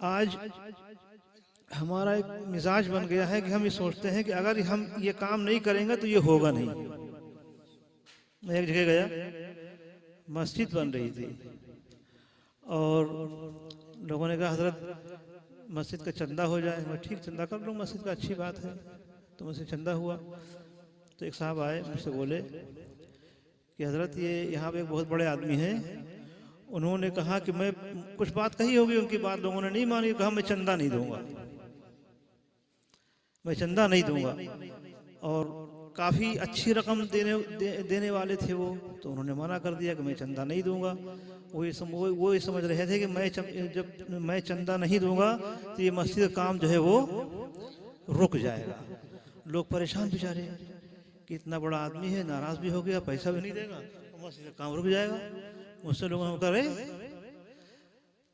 आज हमारा एक मिजाज बन गया है कि हम ये सोचते हैं कि अगर हम ये काम नहीं करेंगे तो ये होगा नहीं। मैं एक जगह गया, मस्जिद बन रही थी और लोगों ने कहा हजरत मस्जिद का चंदा हो जाए। मैं ठीक चंदा कर लूँ, मस्जिद का अच्छी बात है। तो मुझसे चंदा हुआ तो एक साहब आए, मुझसे बोले कि हजरत ये यहाँ पे एक बहुत बड़े आदमी हैं, उन्होंने कहा कि मैं कुछ बात कही होगी, उनकी बात लोगों ने नहीं मानी, कहा मैं चंदा नहीं दूंगा, मैं चंदा नहीं दूंगा। और काफ़ी अच्छी रकम देने वाले थे वो, तो उन्होंने मना कर दिया कि मैं चंदा नहीं दूंगा। वो ये समझ रहे थे कि जब मैं चंदा नहीं दूंगा तो ये मस्जिद का काम जो है वो रुक जाएगा। लोग परेशान बेचारे कि इतना बड़ा आदमी है, नाराज भी हो गया, पैसा भी नहीं देगा, तो मस्जिद का काम रुक जाएगा। मुझसे लोगों ने कहा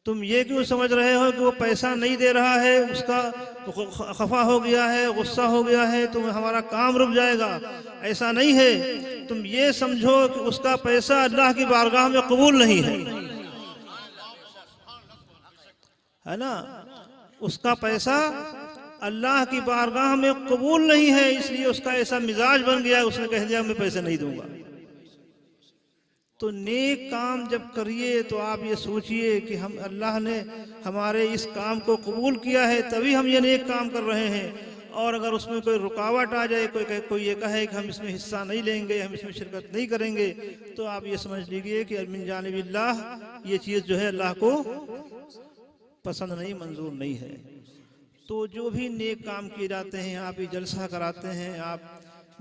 तुम ये क्यों समझ रहे हो कि वो पैसा नहीं दे रहा है, उसका खफा हो गया है, गुस्सा हो गया है, तो हमारा काम रुक जाएगा। ऐसा नहीं है, तुम ये समझो कि उसका पैसा अल्लाह की बारगाह में कबूल नहीं है ना। उसका पैसा अल्लाह की बारगाह में कबूल नहीं है, इसलिए उसका ऐसा मिजाज बन गया, उसने कह दिया मैं पैसे नहीं दूंगा। तो नेक काम जब करिए तो आप ये सोचिए कि हम अल्लाह ने हमारे इस काम को कबूल किया है, तभी हम ये नेक काम कर रहे हैं। और अगर उसमें कोई रुकावट आ जाए, कोई ये कहे कि हम इसमें हिस्सा नहीं लेंगे, हम इसमें शिरकत नहीं करेंगे, तो आप ये समझ लीजिए कि मिन जानिबिल्लाह ये चीज़ जो है अल्लाह को पसंद नहीं, मंजूर नहीं है। तो जो भी नेक काम किए जाते हैं, आप ये जलसा कराते हैं, आप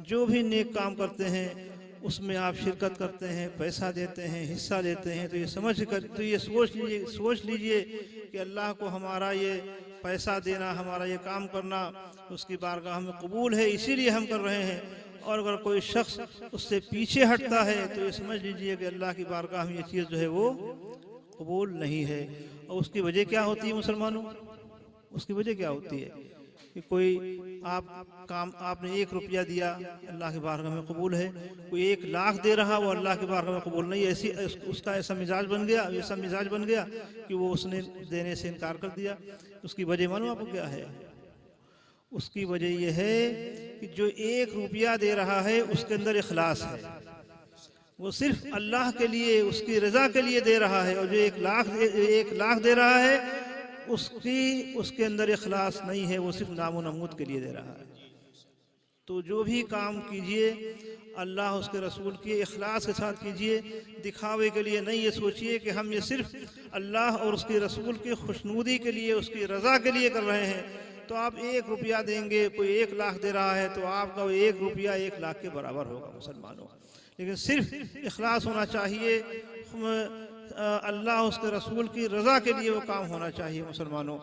जो भी नेक काम करते हैं उसमें आप शिरकत करते हैं, पैसा देते हैं, हिस्सा देते हैं, तो ये सोच लीजिए कि अल्लाह को हमारा ये पैसा देना, हमारा ये काम करना उसकी बारगाह में कबूल है, इसीलिए हम कर रहे हैं। और अगर कोई शख्स उससे पीछे हटता है तो ये समझ लीजिए कि अल्लाह की बारगाह में ये चीज़ जो है वो कबूल नहीं है। और उसकी वजह क्या होती है मुसलमानों? उसकी वजह क्या होती है कि कोई आपने 1 रुपया दिया, अल्लाह की बारगाह में कबूल है, कोई 1 लाख दे रहा, वो अल्लाह की बारगाह में कबूल नहीं। उसका ऐसा मिजाज बन गया कि वो उसने देने से इनकार कर दिया। उसकी वजह मालूम आपको क्या है? उसकी वजह यह है कि जो 1 रुपया दे रहा है उसके अंदर इखलास है, वो सिर्फ अल्लाह के लिए, उसकी रजा के लिए दे रहा है। और जो 1 लाख दे रहा है उसके अंदर इखलास नहीं है, वो सिर्फ नामो नमूद के लिए दे रहा है। तो जो भी काम कीजिए अल्लाह उसके रसूल के इखलास के साथ कीजिए, दिखावे के लिए नहीं। ये सोचिए कि हम ये सिर्फ अल्लाह और उसके रसूल की खुशनुदी के लिए, उसकी रज़ा के लिए कर रहे हैं। तो आप 1 रुपया देंगे, कोई 1 लाख दे रहा है, तो आपका 1 रुपया 1 लाख के बराबर होगा मुसलमानों। लेकिन सिर्फ इखलास होना चाहिए, अल्लाह उसके रसूल की रज़ा के लिए वो काम होना चाहिए मुसलमानों।